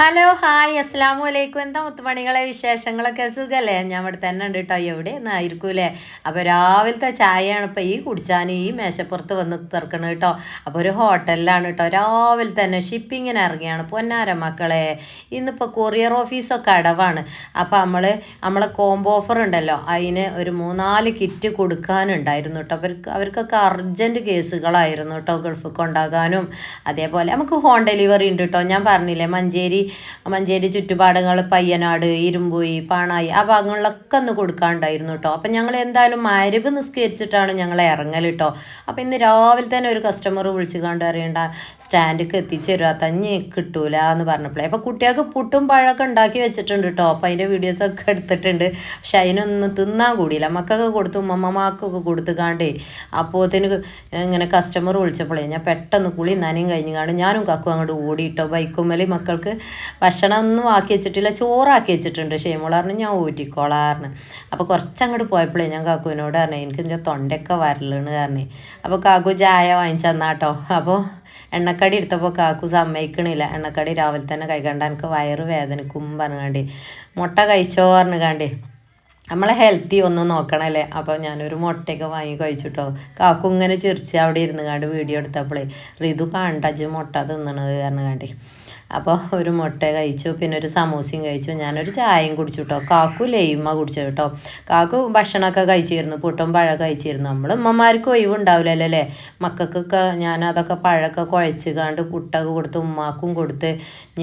Hello hi അസ്സാം വലൈക്കും. എന്താ മുത്തുമണികളെ വിശേഷങ്ങളൊക്കെ സുഖമല്ലേ? ഞാൻ ഇവിടെ തന്നെ ഉണ്ട് കേട്ടോ. എവിടെ ഒന്നായിരിക്കൂലേ? അപ്പോൾ രാവിലത്തെ ചായയാണ് ഇപ്പോൾ ഈ കുടിച്ചാൻ ഈ മേശപ്പുറത്ത് വന്ന് തീർക്കണം കേട്ടോ. അപ്പോൾ ഒരു ഹോട്ടലിലാണ് കേട്ടോ. രാവിലെ തന്നെ ഷിപ്പിങ്ങിന് ഇറങ്ങിയാണ്. പൊന്നാര മക്കളെ, ഇന്നിപ്പോൾ കൊറിയർ ഓഫീസൊക്കെ അടവാണ്. അപ്പോൾ നമ്മളെ കോംബോ ഓഫർ ഉണ്ടല്ലോ, അതിന് ഒരു 3-4 കിറ്റ് കൊടുക്കാനുണ്ടായിരുന്നു കേട്ടോ. അവർക്കൊക്കെ അർജൻറ്റ് കേസുകളായിരുന്നു കേട്ടോ, ഗൾഫ് കൊണ്ടാകാനും. അതേപോലെ നമുക്ക് ഹോം ഡെലിവറി ഉണ്ട് കേട്ടോ. ഞാൻ പറഞ്ഞില്ലേ, മഞ്ചേരി ചുറ്റുപാടങ്ങൾ, പയ്യനാട്, ഇരുമ്പുയി, പാണായി ആ ഭാഗങ്ങളിലൊക്കെ ഒന്ന് കൊടുക്കാണ്ടായിരുന്നു കേട്ടോ. അപ്പം ഞങ്ങൾ എന്തായാലും മഗ്‌രിബ് നിസ്കരിച്ചിട്ടാണ് ഞങ്ങൾ ഇറങ്ങൽ കേട്ടോ. അപ്പം ഇന്ന് രാവിലെ തന്നെ ഒരു കസ്റ്റമർ വിളിച്ച് കണ്ട് അറിയണ്ട, സ്റ്റാൻഡിലേക്ക് എത്തിച്ചു തരുക, തഞ്ഞി കിട്ടൂല എന്ന് പറഞ്ഞപ്പോഴേ. അപ്പോൾ കുട്ടികൾക്ക് പുട്ടും പഴമൊക്കെ ഉണ്ടാക്കി വെച്ചിട്ടുണ്ട് കേട്ടോ. അപ്പം അതിൻ്റെ വീഡിയോസൊക്കെ എടുത്തിട്ടുണ്ട്. പക്ഷെ അതിനൊന്നും തിന്നാൻ കൂടിയില്ല. മക്കൾക്ക് കൊടുത്തു, ഉമ്മമാക്കൊക്കെ കൊടുത്തു കാണ്ടേ. അപ്പോഴത്തേന് ഇങ്ങനെ കസ്റ്റമർ വിളിച്ചപ്പോഴേ ഞാൻ പെട്ടെന്ന് കുളി നനയും കഴിഞ്ഞ് കാണും ഞാനും കക്കും അങ്ങോട്ട് ഓടിയിട്ടോ. ബൈക്കുമ്മൽ മക്കൾക്ക് ഭക്ഷണം ഒന്നും ആക്കി വെച്ചിട്ടില്ല, ചോറാക്കി വെച്ചിട്ടുണ്ട്. ഷെയ്മോൾ പറഞ്ഞു ഞാൻ ഊറ്റിക്കോളാറിന്. അപ്പോൾ കുറച്ചങ്ങോട്ട് പോയപ്പോഴേ ഞാൻ കാക്കുവിനോട് പറഞ്ഞു എനിക്ക് ഇതിൻ്റെ തൊണ്ടയൊക്കെ വരലെന്ന് പറഞ്ഞു. അപ്പോൾ കാക്കു ചായ വാങ്ങിച്ചു തന്നാട്ടോ. അപ്പോൾ എണ്ണക്കടി എടുത്തപ്പോൾ കാക്കു സമ്മതിക്കണില്ല. എണ്ണക്കടി രാവിലെ തന്നെ കഴിക്കണ്ട, എനിക്ക് വയറ് വേദനക്കും പറഞ്ഞാണ്ട്. മുട്ട കഴിച്ചോ പറഞ്ഞാണ്ട് നമ്മളെ ഹെൽത്തി ഒന്നും നോക്കണമല്ലേ. അപ്പോൾ ഞാനൊരു മുട്ടയൊക്കെ വാങ്ങി കഴിച്ചിട്ടോ. കാക്കു ഇങ്ങനെ ചിരിച്ച് അവിടെ ഇരുന്ന് കണ്ട് വീഡിയോ എടുത്തപ്പോഴേ റിതു കണ്ടജ് മുട്ട തിന്നണത് പറഞ്ഞാണ്ട്. അപ്പോൾ ഒരു മുട്ട കഴിച്ചു, പിന്നെ ഒരു സമൂസയും കഴിച്ചു, ഞാനൊരു ചായയും കുടിച്ചു കേട്ടോ. കാക്കു ലൈമ കുടിച്ചു കേട്ടോ. കാക്കു ഭക്ഷണമൊക്കെ കഴിച്ചിരുന്നു, പുട്ടും പഴം കഴിച്ചിരുന്നു. നമ്മൾ ഉമ്മമാർക്ക് ഒഴിവുണ്ടാവില്ലല്ലോ അല്ലേ. മക്കൾക്കൊക്കെ ഞാനതൊക്കെ പഴമൊക്കെ കുഴച്ച് കണ്ട് പുട്ടൊക്കെ കൊടുത്ത് ഉമ്മാക്കും കൊടുത്ത്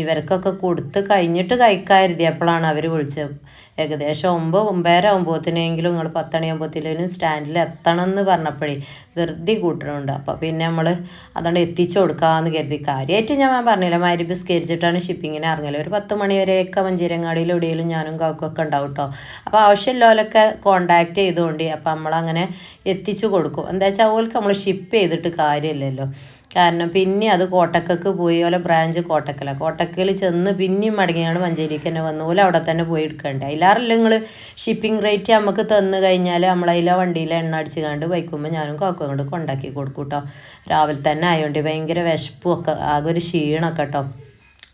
ഇവർക്കൊക്കെ കൊടുത്ത് കഴിഞ്ഞിട്ട് കഴിക്കാതിരുതിയപ്പോഴാണ് അവർ വിളിച്ചത്. ഏകദേശം 9-9:30 ആകുമ്പോഴത്തേനെങ്കിലും നിങ്ങൾ 10 മണിയാകുമ്പോഴത്തേനും സ്റ്റാൻഡിൽ എത്തണം എന്ന് പറഞ്ഞപ്പോഴേ ധൃതി കൂട്ടണുണ്ട്. അപ്പോൾ പിന്നെ നമ്മൾ അതുകൊണ്ട് എത്തിച്ചു കൊടുക്കാമെന്ന് കരുതി. കാര്യമായിട്ട് ഞാൻ പറഞ്ഞില്ല, മഗ്‌രിബ് നിസ്കരിച്ചിട്ടാണ് ഷിപ്പിങ്ങിന് ഇറങ്ങല്. ഒരു 10 മണി വരെയൊക്കെ മഞ്ചേരങ്ങാടിയിൽ എവിടെയെങ്കിലും ഞാനും കാക്കൊക്കെ ഉണ്ടാവും കേട്ടോ. അപ്പോൾ ആവശ്യമുള്ളവരൊക്കെ കോണ്ടാക്ട് ചെയ്തുകൊണ്ട് അപ്പോൾ നമ്മളങ്ങനെ എത്തിച്ചു കൊടുക്കും. എന്താ വെച്ചാൽ ഓൾക്ക് നമ്മൾ ഷിപ്പ് ചെയ്തിട്ട് കാര്യമില്ലല്ലോ. കാരണം പിന്നെ അത് കോട്ടക്കക്ക് പോയി, ഓലെ ബ്രാഞ്ച് കോട്ടക്കൽ ചെന്ന് പിന്നെയും മടങ്ങിയാണ് മഞ്ചേരിക്ക് തന്നെ വന്നു. ഓല അവിടെ തന്നെ പോയി എടുക്കണ്ടേ. അതിലാറല്ല നിങ്ങൾ ഷിപ്പിംഗ് റേറ്റ് നമുക്ക് തന്നു കഴിഞ്ഞാൽ നമ്മളതിലെ വണ്ടിയിൽ എണ്ണ അടിച്ച് കണ്ട് വയ്ക്കുമ്പോൾ ഞാനും കാക്കും അങ്ങോട്ട് കൊണ്ടാക്കി കൊടുക്കും കേട്ടോ. രാവിലെ തന്നെ ആയതുകൊണ്ട് ഭയങ്കര വിശപ്പും ഒക്കെ ആകെ ഒരു ക്ഷീണമൊക്കെ കേട്ടോ.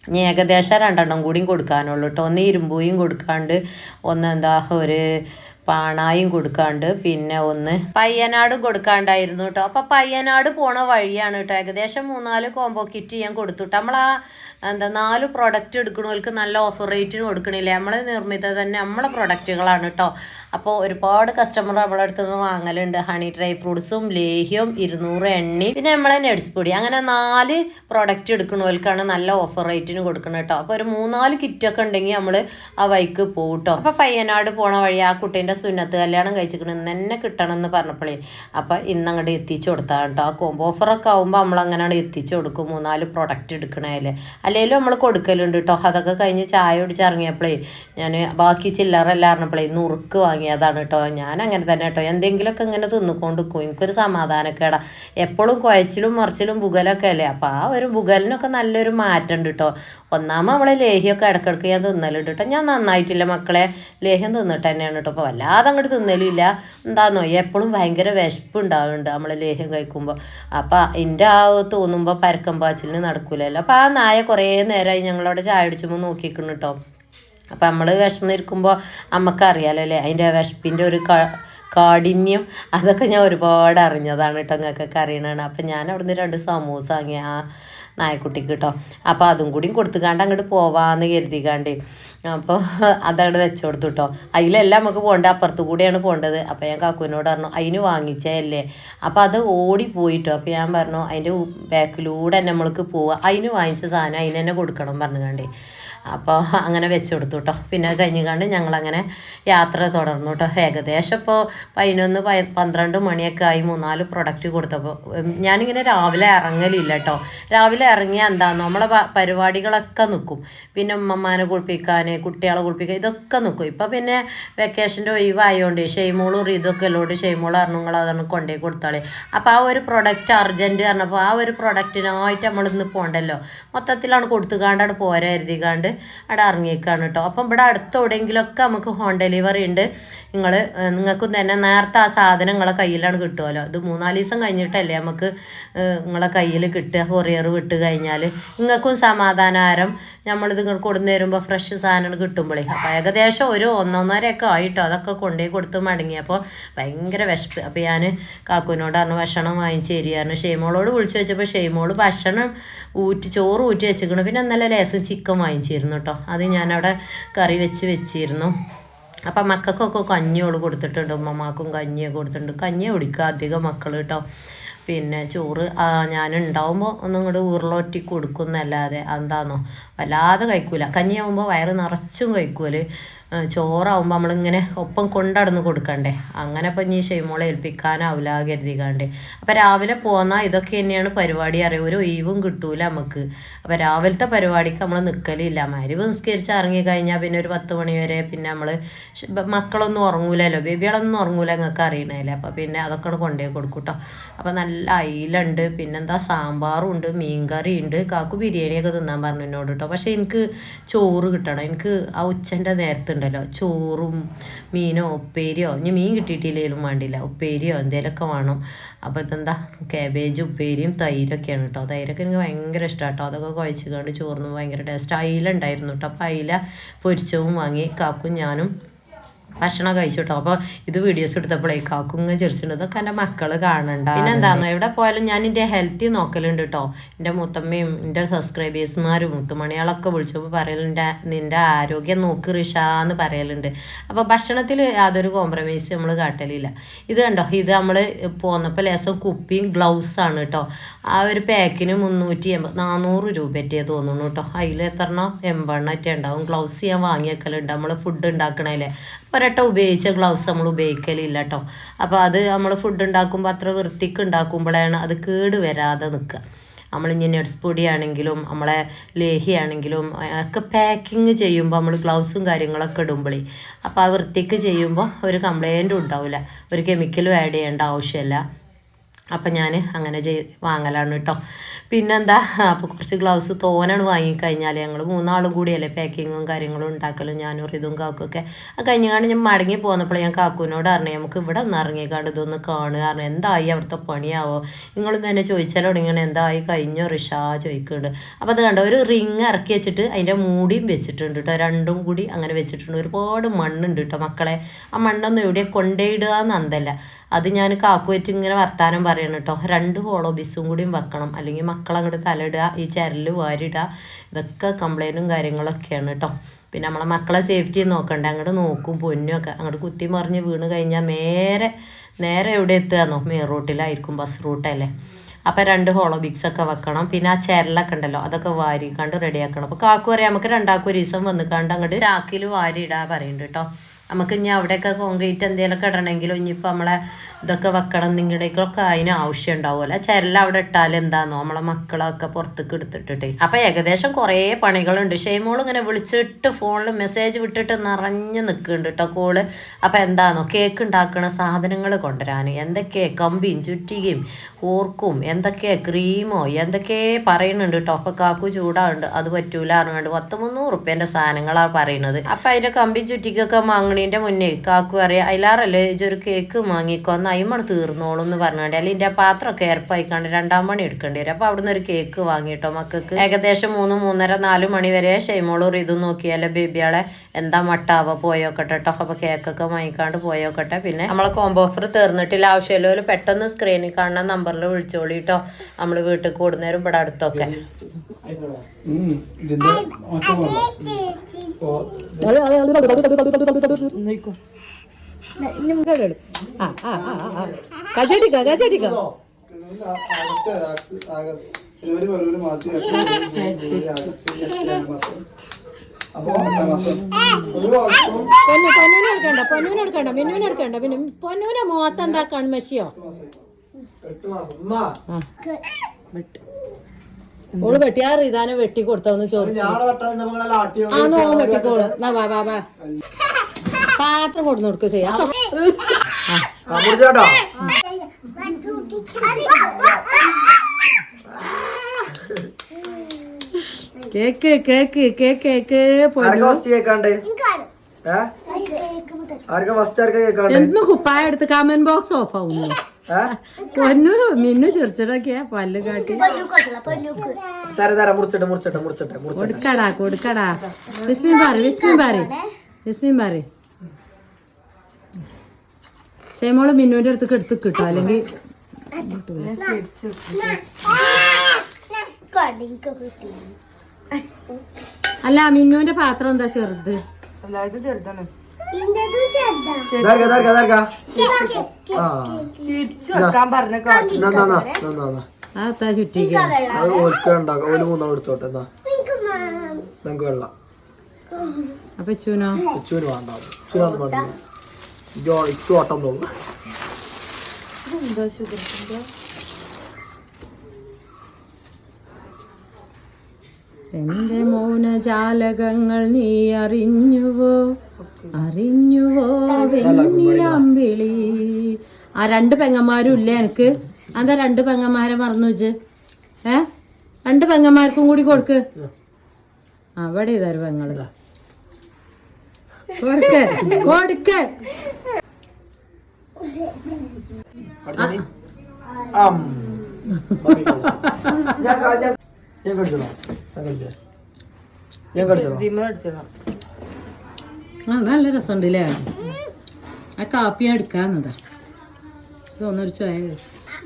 ഇനി ഏകദേശം 2 കൂടിയും കൊടുക്കാനുള്ളൂ കേട്ടോ. ഒന്ന് ഇരുമ്പൂയും കൊടുക്കാണ്ട്, ഒന്ന് ഒരു പാണായും കൊടുക്കാണ്ട്, പിന്നെ ഒന്ന് പയ്യനാടും കൊടുക്കാണ്ടായിരുന്നു കേട്ടോ. അപ്പോൾ പയ്യനാട് പോണ വഴിയാണ് കേട്ടോ. ഏകദേശം 3-4 കോംബോ കിറ്റ് ഞാൻ കൊടുത്തു കേട്ടോ. 4 പ്രൊഡക്റ്റ് എടുക്കണവർക്ക് നല്ല ഓഫർ റേറ്റിന് കൊടുക്കണില്ലേ. നമ്മൾ നിർമ്മിത തന്നെ നമ്മളെ പ്രൊഡക്റ്റുകളാണ് കേട്ടോ. അപ്പോൾ ഒരുപാട് കസ്റ്റമർ നമ്മളെ അടുത്ത് നിന്ന് വാങ്ങലുണ്ട്. ഹണി ഡ്രൈ ഫ്രൂട്ട്സും ലേഹ്യവും 200 എണ്ണയും പിന്നെ നമ്മളെ നട്സ് പൊടി, അങ്ങനെ 4 പ്രൊഡക്റ്റ് എടുക്കണവർക്കാണ് നല്ല ഓഫർ റേറ്റിന് കൊടുക്കണം കേട്ടോ. അപ്പോൾ ഒരു 3-4 കിറ്റൊക്കെ ഉണ്ടെങ്കിൽ നമ്മൾ ആ വഴിക്ക് പോകും കേട്ടോ. അപ്പോൾ പയ്യനാട് പോണ വഴി ആ കുട്ടീൻ്റെ സുന്നത്ത് കല്യാണം കഴിച്ചിരിക്കണം, ഇന്ന് തന്നെ കിട്ടണം എന്ന് പറഞ്ഞപ്പോഴേ അപ്പോൾ ഇന്നങ്ങോട്ട് എത്തിച്ചു കൊടുത്താൽ കേട്ടോ. ആ കോംബോ ഓഫറൊക്കെ ആകുമ്പോൾ നമ്മളങ്ങനെയാണ് എത്തിച്ചു കൊടുക്കും. 3-4 പ്രൊഡക്റ്റ് എടുക്കണേല് അല്ലെങ്കിലും നമ്മൾ കൊടുക്കലുണ്ട് കേട്ടോ. അതൊക്കെ കഴിഞ്ഞ് ചായ കുടിച്ചിറങ്ങിയപ്പോഴേ ഞാൻ ബാക്കി ചില്ലറല്ല പറഞ്ഞപ്പോഴേ നുറുക്ക് വാങ്ങിയതാണ് കേട്ടോ. ഞാൻ അങ്ങനെ തന്നെ കേട്ടോ, എന്തെങ്കിലുമൊക്കെ ഇങ്ങനെ തിന്നുകൊണ്ടിരിക്കും, എനിക്കൊരു സമാധാനക്കേടാ. എപ്പോഴും കുഴച്ചിലും മറിച്ചിലും ബുഗലൊക്കെ അല്ലേ. അപ്പോൾ ആ ഒരു ബുഗലിനൊക്കെ നല്ലൊരു മാറ്റം ഉണ്ട് കേട്ടോ. ഒന്നാമത് നമ്മളെ ലേഹ്യമൊക്കെ ഇടയ്ക്കിടയ്ക്ക് ഞാൻ തിന്നലുണ്ട് കേട്ടോ. ഞാൻ നന്നായിട്ടില്ല മക്കളെ, ലേഹ്യം തിന്നിട്ട് തന്നെയാണ് കേട്ടോ. അപ്പോൾ വല്ലാതെ അങ്ങോട്ട് തിന്നലില്ല. എന്താണെന്നോ എപ്പോഴും ഭയങ്കര വിശപ്പ് ഉണ്ടാവുന്നുണ്ട് നമ്മൾ ലേഹ്യം കഴിക്കുമ്പോൾ. അപ്പോൾ എൻ്റെ ആ തോന്നുമ്പോൾ പരക്കം പാച്ചിലിന് നടക്കൂലല്ലോ. അപ്പോൾ ആ നായ കുറേ നേരമായി ഞങ്ങളവിടെ ചായ അടിച്ചുമ്പോൾ നോക്കിക്കണം കേട്ടോ. അപ്പം നമ്മൾ വിശന്നിരിക്കുമ്പോൾ നമുക്കറിയാലോ അല്ലേ അതിൻ്റെ വിശപ്പിൻ്റെ ഒരു കാഠിന്യം. അതൊക്കെ ഞാൻ ഒരുപാട് അറിഞ്ഞതാണ് കേട്ടോ, നിങ്ങൾക്കൊക്കെ അറിയണതാണ്. അപ്പം ഞാൻ അവിടുന്ന് 2 സമൂസ വാങ്ങി ആ നായക്കുട്ടിക്ക് കേട്ടോ. അപ്പോൾ അതും കൂടിയും കൊടുത്തുകാണ്ട് അങ്ങോട്ട് പോവാമെന്ന് കരുതിക്കാണ്ട് അപ്പോൾ അതങ്ങോട്ട് വെച്ച് കൊടുത്തു കേട്ടോ. അതിലെല്ലാം നമുക്ക് പോകേണ്ടത് അപ്പുറത്ത് കൂടെയാണ് പോകേണ്ടത്. അപ്പോൾ ഞാൻ കാക്കുവിനോട് പറഞ്ഞു അതിന് വാങ്ങിച്ചല്ലേ. അപ്പോൾ അത് ഓടിപ്പോയിട്ടോ. അപ്പോൾ ഞാൻ പറഞ്ഞു അതിൻ്റെ ബാക്കിലൂടെ തന്നെ നമ്മൾക്ക് പോവുക, അതിന് വാങ്ങിച്ച സാധനം അതിന് തന്നെ കൊടുക്കണം പറഞ്ഞുകാണ്ടേ. അപ്പോൾ അങ്ങനെ വെച്ച് കൊടുത്തു കേട്ടോ. പിന്നെ കഴിഞ്ഞുകൊണ്ട് ഞങ്ങളങ്ങനെ യാത്ര തുടർന്നു കേട്ടോ. ഏകദേശം ഇപ്പോൾ 11-12 മണിയൊക്കെ ആയി 3-4 പ്രൊഡക്റ്റ് കൊടുത്തപ്പോൾ. ഞാനിങ്ങനെ രാവിലെ ഇറങ്ങലില്ല കേട്ടോ. രാവിലെ ഇറങ്ങിയാൽ എന്താണെന്നോ നമ്മളെ പരിപാടികളൊക്കെ നിൽക്കും. പിന്നെ ഉമ്മമാനെ കുളിപ്പിക്കാൻ, കുട്ടികളെ കുളിപ്പിക്കാൻ, ഇതൊക്കെ നിൽക്കും. ഇപ്പം പിന്നെ വെക്കേഷൻ്റെ ഒഴിവായതുകൊണ്ട് ഷെയ്മോളും ഇതൊക്കെ അല്ലോണ്ട് ഷെയ്മോൾ അറിഞ്ഞുങ്ങൾ അതാണ് കൊണ്ടുപോയി കൊടുത്താളേ. അപ്പോൾ ആ ഒരു പ്രൊഡക്റ്റ് അർജൻറ്റ് പറഞ്ഞപ്പോൾ ആ ഒരു പ്രൊഡക്റ്റിനായിട്ട് നമ്മളിന്ന് പോകണ്ടല്ലോ, മൊത്തത്തിലാണ് കൊടുത്തുകാണ്ടാണ് പോരാ കരുതിക്കാണ്ട് അവിടെ ഇറങ്ങിയേക്കാണ് കേട്ടോ. അപ്പം ഇവിടെ അടുത്തെവിടെയെങ്കിലുമൊക്കെ നമുക്ക് ഹോം ഡെലിവറി ഉണ്ട്. നിങ്ങൾക്കും തന്നെ നേരത്തെ ആ സാധനം നിങ്ങളെ കയ്യിലാണ് കിട്ടുമല്ലോ. ഇത് 3-4 ദിവസം കഴിഞ്ഞിട്ടല്ലേ നമുക്ക് നിങ്ങളെ കയ്യിൽ കിട്ടുക. കൊറിയർ വിട്ട് കഴിഞ്ഞാൽ നിങ്ങൾക്കും സമാധാനം. നമ്മളിത് കൊടുന്നു തരുമ്പോൾ ഫ്രഷ് സാധനങ്ങൾ കിട്ടുമ്പോഴേ അപ്പോൾ ഏകദേശം ഒരു 1.5 ആയിട്ടോ അതൊക്കെ കൊണ്ടുപോയി കൊടുത്ത് മടങ്ങിയപ്പോൾ ഭയങ്കര വിശപ്പ്. അപ്പോൾ ഞാൻ കാക്കുവിനോട് പറഞ്ഞു ഭക്ഷണം വാങ്ങിച്ച് തരികയാണ്. ഷെയ്മോളോട് വിളിച്ചു വെച്ചപ്പോൾ ഷെയ്മോള് ഭക്ഷണം ചോറ് ഊറ്റി വെച്ചിരിക്കണം. പിന്നെ ഇന്നലെ ലേസം ചിക്കൻ വാങ്ങിച്ചിരുന്നു കേട്ടോ. അത് ഞാനവിടെ കറി വെച്ചിരുന്നു. അപ്പം മക്കൾക്കൊക്കെ കഞ്ഞിയോട് കൊടുത്തിട്ടുണ്ട്. ഉമ്മമാക്കും കഞ്ഞിയൊക്കെ കൊടുത്തിട്ടുണ്ട്. കഞ്ഞി കുടിക്കുക അധികം മക്കൾ കേട്ടോ. പിന്നെ ചോറ് ഞാൻ ഉണ്ടാവുമ്പോൾ ഒന്നും കൂടെ ഉരുളൊട്ടി കൊടുക്കുന്നല്ലാതെ എന്താണെന്നോ വല്ലാതെ കഴിക്കൂല. കഞ്ഞിയാവുമ്പോൾ വയറ് നിറച്ചും കഴിക്കൂല്. ചോറാവുമ്പോൾ നമ്മളിങ്ങനെ ഒപ്പം കൊണ്ടടന്ന് കൊടുക്കണ്ടേ. അങ്ങനെ ഇപ്പം ഇനി ഷെയ്മോളെ ഏൽപ്പിക്കാനാവില്ല കരുതിക്കാണ്ട്. അപ്പം രാവിലെ പോന്നാൽ ഇതൊക്കെ തന്നെയാണ് പരിപാടി അറിയാം. ഒരു ഒഴിവും കിട്ടൂല നമുക്ക്. അപ്പം രാവിലത്തെ പരിപാടിക്ക് നമ്മൾ നിൽക്കലില്ല. മഗ്‌രിബ് നിസ്കരിച്ച് ഇറങ്ങിക്കഴിഞ്ഞാൽ പിന്നെ ഒരു 10 മണി വരെ പിന്നെ നമ്മൾ മക്കളൊന്നും ഉറങ്ങൂലല്ലോ, ബേബികളൊന്നും ഉറങ്ങൂല, നിങ്ങൾക്ക് അറിയണല്ലേ. അപ്പം പിന്നെ അതൊക്കെ കൊണ്ടുപോയി കൊടുക്കും കേട്ടോ. അപ്പം നല്ല അയിലുണ്ട്, പിന്നെന്താ സാമ്പാറും ഉണ്ട്, മീൻകറി ഉണ്ട്. കാക്കു ബിരിയാണിയൊക്കെ തിന്നാൻ പറഞ്ഞു എന്നോട് കേട്ടോ. പക്ഷേ എനിക്ക് ചോറ് കിട്ടണം. എനിക്ക് ആ ഉച്ചൻ്റെ നേരത്തുണ്ടല്ലോ ചോറും മീനോ ഉപ്പേരിയോ, ഇനി മീൻ കിട്ടിയിട്ടില്ലെങ്കിലും വേണ്ടില്ല, ഉപ്പേരിയോ എന്തെങ്കിലുമൊക്കെ വേണം. അപ്പോൾ ഇതെന്താ കാബേജ് ഉപ്പേരിയും തൈരൊക്കെയാണ് കേട്ടോ. തൈരൊക്കെ എനിക്ക് ഭയങ്കര ഇഷ്ടമാണ് കേട്ടോ. അതൊക്കെ കുഴച്ച് കൊണ്ട് ചോറിന് ഭയങ്കര ടേസ്റ്റ്. അയില ഉണ്ടായിരുന്നു കേട്ടോ. അപ്പോൾ അയില പൊരിച്ചവും വാങ്ങി കാക്കും ഞാനും ഭക്ഷണം കഴിച്ചു കേട്ടോ. അപ്പോൾ ഇത് വീഡിയോസ് എടുത്തപ്പോഴേ കാക്കും ഇങ്ങനെ ചിരിച്ചിട്ടുണ്ട്. ഇതൊക്കെ എൻ്റെ മക്കൾ കാണണ്ട. പിന്നെ എന്താണെന്നോ എവിടെ പോയാലും ഞാൻ എൻ്റെ ഹെൽത്തി നോക്കലുണ്ട് കേട്ടോ. എൻ്റെ മുത്തമ്മയും എൻ്റെ സബ്സ്ക്രൈബേഴ്സുമാരും മുത്തുമണികളൊക്കെ വിളിച്ചപ്പോൾ പറയലുണ്ട് നിൻ്റെ ആരോഗ്യം നോക്ക് റിഷാന്ന് പറയലുണ്ട്. അപ്പോൾ ഭക്ഷണത്തിൽ യാതൊരു കോംപ്രമൈസ് നമ്മൾ കാട്ടലില്ല. ഇത് കണ്ടോ, ഇത് നമ്മൾ പോന്നപ്പോൾ ലേസം കുപ്പിയും ഗ്ലൗസാണ് കേട്ടോ. ആ ഒരു പാക്കിന് 380-400 രൂപയറ്റേ തോന്നുന്നു കേട്ടോ. അതിൽ എത്രണ്ണം 80 ഉണ്ടാവും. ഗ്ലൗസ് ഞാൻ വാങ്ങിയേക്കലുണ്ട് നമ്മൾ ഫുഡ് ഉണ്ടാക്കണേലേ. ഒരട്ടം ഉപയോഗിച്ച ഗ്ലൗസ് നമ്മൾ ഉപയോഗിക്കലില്ല കേട്ടോ. അപ്പോൾ അത് നമ്മൾ ഫുഡ് ഉണ്ടാക്കുമ്പോൾ അത്ര വൃത്തിക്ക് ഉണ്ടാക്കുമ്പോഴാണ് അത് കേട് വരാതെ നിൽക്കുക. നമ്മളിനി നട്സ് പൊടിയാണെങ്കിലും നമ്മളെ ലേഹിയാണെങ്കിലും ഒക്കെ പാക്കിങ് ചെയ്യുമ്പോൾ നമ്മൾ ഗ്ലൗസും കാര്യങ്ങളൊക്കെ ഇടുമ്പോഴേ അപ്പോൾ ആ വൃത്തിക്ക് ചെയ്യുമ്പോൾ ഒരു കംപ്ലൈൻറ്റും ഉണ്ടാവില്ല, ഒരു കെമിക്കലും ആഡ് ചെയ്യേണ്ട ആവശ്യമില്ല. അപ്പം ഞാൻ അങ്ങനെ വാങ്ങലാണ് കേട്ടോ. പിന്നെന്താ, അപ്പോൾ കുറച്ച് ഗ്ലൗസ് തോനാണ് വാങ്ങിക്കഴിഞ്ഞാൽ ഞങ്ങൾ 3 ആളും കൂടിയല്ലേ പാക്കിങ്ങും കാര്യങ്ങളും ഉണ്ടാക്കലും, ഞാനും ഇതും കാക്കുമൊക്കെ. അത് കഴിഞ്ഞാണ്ട് ഞാൻ മടങ്ങി പോന്നപ്പോൾ ഞാൻ കാക്കുവിനോട് പറഞ്ഞു നമുക്ക് ഇവിടെ ഒന്ന് ഇറങ്ങിക്കാണ്ട് ഇതൊന്ന് കാണുക പറഞ്ഞു. എന്തായി അവിടുത്തെ പണിയാവോ നിങ്ങൾ തന്നെ ചോദിച്ചാൽ തുടങ്ങിയാണ് എന്തായി കഴിഞ്ഞോ റിഷാ ചോദിക്കുന്നുണ്ട്. അപ്പോൾ അത് കണ്ടോ ഒരു റിങ് ഇറക്കി വെച്ചിട്ട് അതിൻ്റെ മൂടിയും വെച്ചിട്ടുണ്ട് കേട്ടോ. രണ്ടും കൂടി അങ്ങനെ വെച്ചിട്ടുണ്ട്. ഒരുപാട് മണ്ണുണ്ട് കേട്ടോ മക്കളെ. ആ മണ്ണൊന്നും എവിടെ കൊണ്ടേയിടുക എന്നന്തല്ല. അത് ഞാൻ കാക്കുമായിട്ട് ഇങ്ങനെ വർത്താനം പറയണം കേട്ടോ. 2 ഹോളോ ബിസും കൂടിയും വെക്കണം, അല്ലെങ്കിൽ മക്കളങ്ങോട്ട് തലയിടുക, ഈ ചരൽ വാരിടുക, ഇതൊക്കെ കംപ്ലൈൻറ്റും കാര്യങ്ങളൊക്കെയാണ് കേട്ടോ. പിന്നെ നമ്മളെ മക്കളെ സേഫ്റ്റി നോക്കണ്ടേ, അങ്ങോട്ട് നോക്കും പൊന്നുമൊക്കെ. അങ്ങോട്ട് കുത്തി മറിഞ്ഞ് വീണ് കഴിഞ്ഞാൽ നേരെ എവിടെ എത്തുകയെന്നോ, മെയിൻ റൂട്ടിലായിരിക്കും, ബസ് റൂട്ടല്ലേ. അപ്പോൾ 2 ഹോളോ ബിക്സൊക്കെ വെക്കണം. പിന്നെ ആ ചരലൊക്കെ ഉണ്ടല്ലോ അതൊക്കെ വാരിക്കാണ്ട് റെഡിയാക്കണം. അപ്പോൾ കാക്കു പറയാം നമുക്ക് 2 ഒരു ദിവസം വന്നിക്കാണ്ട് അങ്ങോട്ട് ചാക്കിൽ വാരിയിടാൻ പറയുന്നുണ്ട് കേട്ടോ. നമുക്ക് ഇനി അവിടെയൊക്കെ കോൺക്രീറ്റ് എന്തെങ്കിലുമൊക്കെ ഇടണമെങ്കിലും ഇനിയിപ്പോൾ നമ്മളെ ഇതൊക്കെ വെക്കണം നിങ്ങളുടെയൊക്കെ അതിന് ആവശ്യം ഉണ്ടാവുമല്ലോ. ചരൽ അവിടെ ഇട്ടാൽ എന്താണെന്നോ നമ്മളെ മക്കളൊക്കെ പുറത്തേക്ക് എടുത്തിട്ടിട്ടേ. അപ്പോൾ ഏകദേശം കുറേ പണികളുണ്ട്. ഷെയ്മോൾ ഇങ്ങനെ വിളിച്ചിട്ട് ഫോണിൽ മെസ്സേജ് വിട്ടിട്ട് നിറഞ്ഞ് നിൽക്കുന്നുണ്ട് കേട്ടോ കോള്. അപ്പോൾ എന്താണെന്നോ കേക്ക് ഉണ്ടാക്കണ സാധനങ്ങൾ കൊണ്ടുവരാൻ എന്തൊക്കെ കമ്പിയും ചുറ്റികയും ഓർക്കും എന്തൊക്കെ ക്രീമോ എന്തൊക്കെ പറയുന്നുണ്ട് കേട്ടോ. അപ്പോൾ കാക്കു ചൂടാറുണ്ട് അത് പറ്റൂല അറിഞ്ഞുകൊണ്ട് 100-300 റുപ്യേൻ്റെ സാധനങ്ങളാണ് പറയുന്നത്. അപ്പോൾ അതിൻ്റെ കമ്പി ചുറ്റിക്കൊക്കെ വാങ്ങണീൻ്റെ മുന്നേ കാക്കു അറിയാം അതിലാറല്ലേ ഇതൊരു കേക്ക് വാങ്ങിക്കോ അയിമണ് തീർന്നോളും എന്ന് പറഞ്ഞാണ്ട് അല്ലെങ്കിൽ ഇതിൻ്റെ പാത്രമൊക്കെ ഏർപ്പായിക്കാണ്ട് 2-ാം പണി എടുക്കേണ്ടി വരും. അപ്പോൾ അവിടുന്ന് ഒരു കേക്ക് വാങ്ങിയിട്ടോ മക്കൾക്ക്. ഏകദേശം 3-3:30-4 മണി വരെ ഷെയ്മോളൂർ ഇതും നോക്കിയാലേ ബേബിയാളെ എന്താ മട്ടാവോ പോയോക്കട്ടെ കേട്ടോ. അപ്പോൾ കേക്കൊക്കെ വാങ്ങിക്കാണ്ട് പോയോക്കട്ടെ. പിന്നെ നമ്മളെ കോംബോ ഓഫർ തീർന്നിട്ടില്ല, ആവശ്യമുള്ളവർ പെട്ടെന്ന് സ്ക്രീനിൽ കാണുന്ന നമ്പറിൽ വിളിച്ചോളി കേട്ടോ. നമ്മൾ വീട്ടിൽ കൂടുന്നേരം ഇവിടെ അടുത്തൊക്കെ. പൊന്നൂനെടുക്കണ്ട പിന്നെ പൊന്നൂനെ മോത്ത് എന്താക്കാണ് മെഷിയോ ഓള് വെട്ടിയാറ് ഇതാനെ വെട്ടി കൊടുത്തോന്ന് ചോദിച്ചു. ആ നോ വെട്ടിക്കോളൂ. പാത്രം കൊടുന്ന് കൊടുക്കുക ചെയ്യാം. കേക്ക് കേക്ക് കേക്ക് കേക്ക് എന്നും കുപ്പായ എടുത്ത് കമന്റ് ബോക്സ് ഓഫ് ആവുന്നു. പൊന്നു മിന്നു ചിരിച്ചിട്ടൊക്കെയാ പല്ല് കാട്ടി. കൊടുക്കടാ കൊടുക്കടാ. വിസ്മി പറ സേമോള് മിന്നുവിന്റെ അടുത്ത് എടുത്ത് കിട്ടും, അല്ലെങ്കിൽ അല്ല മിന്നുവിന്റെ പാത്രം എന്താ ചെറുത്? ചെറുതാണ്. അതാ ചുറ്റിക്ക അപ്പൊ ചൂനോ എന്റെ മൗനജാലകങ്ങൾ നീ അറിഞ്ഞുവോ വെണ്ണിലാമ്പിളി. ആ 2 പെങ്ങന്മാരും ഇല്ലേ എനിക്ക്? എന്താ 2 പെങ്ങന്മാരെ മറന്നു വെച്ച്? 2 പെങ്ങന്മാർക്കും കൂടി കൊടുക്ക്. അവിടെ ഇതൊരു പെങ്ങള് കൊടുക്ക് കൊടുക്ക്. ആ നല്ല രസമുണ്ട് അല്ലേ? ആ കാപ്പി എടുക്കാന്നതാ തോന്നൊരു ചോയ.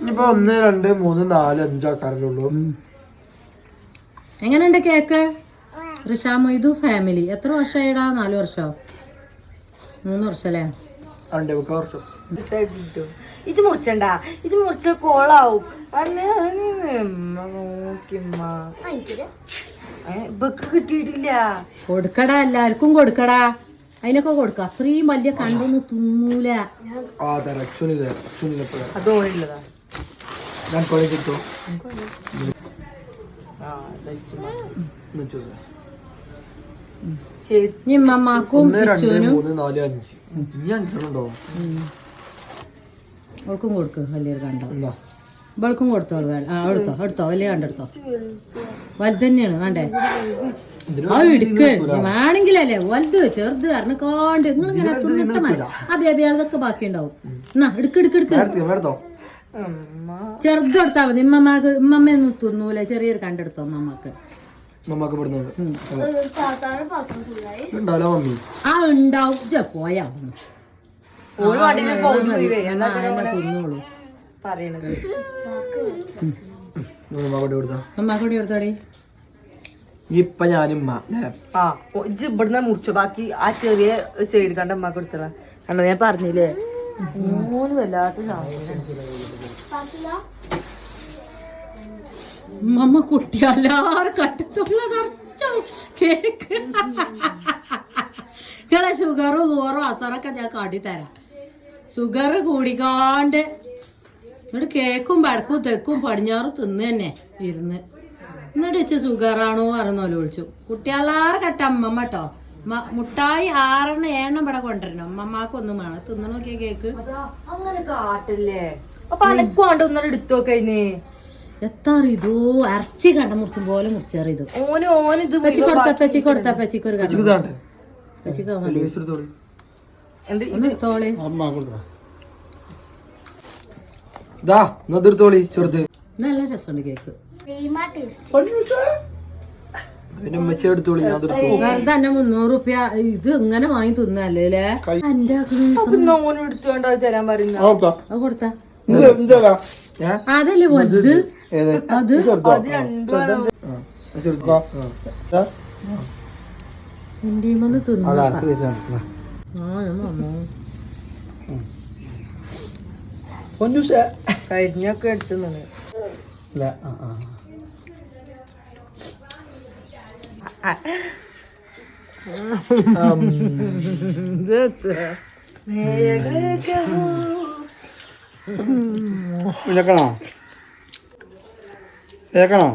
ഇപ്പൊ 1 2 3 4 5 ആൾക്കാരല്ലേ. എങ്ങനെയുണ്ട് കേക്ക്? ഋഷ മൊയ്തു ഫാമിലി എത്ര വർഷമായിടാ? 4 വർഷമോ 3 വർഷം അല്ലേ? 2 വർഷം. ഇത് മുറിച്ചണ്ട, ഇത് മുറിച്ച കോളാവും. കിട്ടിയിട്ടില്ല. കൊടുക്കടാ, എല്ലാവർക്കും കൊടുക്കടാ. അതിനൊക്കെ കൊടുക്ക. അത്രയും വലിയ കണ്ടൊന്നും തിന്നൂല. നിമ്മമാക്കും അവൾക്കും കൊടുക്ക് വലിയൊരു കണ്ടോ. ഇവൾക്കും കൊടുത്തോ. എടുത്തോ വലിയ കണ്ടെടുത്തോ. വലുത് തന്നെയാണ് വേണ്ടേ? ആ എടുക്ക് വേണമെങ്കിലല്ലേ. വലുത് ചെറുത് അറിഞ്ഞക്കാണ്ട് നിങ്ങളിങ്ങനെ തിന്നിട്ട് മതി. ആ ബേബിയാളതൊക്കെ ബാക്കി ഉണ്ടാവും. എന്നാ എടുക്ക് ചെറുത് കൊടുത്താ മതി. ഇമ്മമ്മയൊന്നും തിന്നൂല. ചെറിയൊരു കണ്ടെടുത്തോ അമ്മമ്മക്ക്. ആ ഉണ്ടാവും. പോയാ തിന്നോളൂ. അമ്മക്കൂടി കൊടുത്തോടി. ഇപ്പൊ ഞാനിമ്മ ഇവിടുന്ന് മുറിച്ചു. ബാക്കി ആ ചെറിയ സൈഡ് കണ്ട അമ്മ കൊടുത്തതാ. കണ്ടോ ഞാൻ പറഞ്ഞില്ലേ? 3 വല്ലാത്ത മമ്മ കുട്ടിയെല്ലാരും കട്ടത്തുള്ള നിറച്ചോ കേക്ക്. നിങ്ങളെ ഷുഗറും ദൂറും അസറൊക്കെ ഞാൻ കാട്ടിത്തരാം. ഷുഗർ കൂടിക്കാണ്ട് എന്നിട്ട് കേക്കും വടക്കും തെക്കും പടിഞ്ഞാറും തിന്ന് തന്നെ ഇരുന്ന്. എന്നിട്ട് വെച്ച് ഷുഗറാണോ അറിഞ്ഞോല്ലോ വിളിച്ചു. കുട്ടികളാറ് കട്ട അമ്മമ്മ കേട്ടോ. മുട്ടായി 6 7 ഇവിടെ കൊണ്ടുവരണം. അമ്മമ്മക്കൊന്നും വേണം. തിന്നണോക്കിയ കേക്ക് അങ്ങനെ കാട്ടല്ലേ. അപ്പൊ അനക്കുവാണ്ട് ഒന്നും എടുത്തോ കഴിഞ്ഞേ. എത്താ ഇതോ ഇറച്ചി കണ്ട മുറിച്ചും പോലെ മുറിച്ചേറിയതു. പെച്ചി കൊടുത്തപ്പച്ചിക്കൊരു എടുത്തോളി. നല്ല രസമുണ്ട് കേക്ക്. വെറുതെ തന്നെ 300 റുപ്യ ഇത് ഇങ്ങനെ വാങ്ങി തിന്നല്ലേ. എന്റെ തരാൻ പറയുന്ന കൊടുത്താ അതല്ലേ വലുത്. അത് എന്റെ തിന്നു കഴിഞ്ഞൊക്കെ എടുത്തു. കേക്കണോ കേക്കണോ?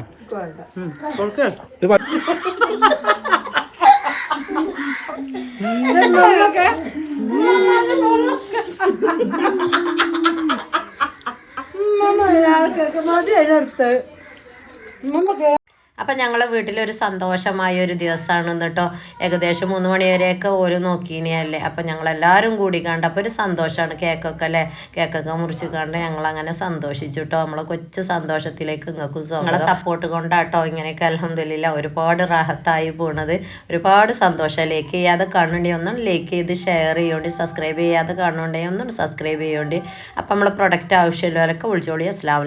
അപ്പൊ അപ്പം ഞങ്ങളെ വീട്ടിലൊരു സന്തോഷമായ ഒരു ദിവസമാണ് കേട്ടോ. ഏകദേശം 3 മണി വരെയൊക്കെ ഓരോ നോക്കിയല്ലേ. അപ്പം ഞങ്ങളെല്ലാവരും കൂടി കണ്ട് അപ്പോൾ ഒരു സന്തോഷമാണ്. കേക്കൊക്കെ അല്ലേ, കേക്കൊക്കെ മുറിച്ച് കണ്ട് ഞങ്ങളങ്ങനെ സന്തോഷിച്ചു കേട്ടോ. നമ്മളെ കൊച്ചു സന്തോഷത്തിലേക്ക് നിങ്ങൾക്കും നിങ്ങളെ സപ്പോർട്ട് കൊണ്ടാട്ടോ ഇങ്ങനെയൊക്കെ അൽഹംദുലില്ലാ ഒരുപാട് റാഹത്തായി പോണത്. ഒരുപാട് സന്തോഷം. ലൈക്ക് ചെയ്യാതെ കാണുന്നുണ്ടെങ്കിൽ ഒന്നും ലൈക്ക് ചെയ്ത് ഷെയർ ചെയ്യുന്നുണ്ട്, സബ്സ്ക്രൈബ് ചെയ്യാതെ കാണുന്നുണ്ടെങ്കിൽ ഒന്നും സബ്സ്ക്രൈബ് ചെയ്യുന്നുണ്ട്. അപ്പം നമ്മളെ പ്രൊഡക്റ്റ് ആവശ്യമുള്ളവരൊക്കെ വിളിച്ചോളി. അസ്സലാമു അലൈക്കും.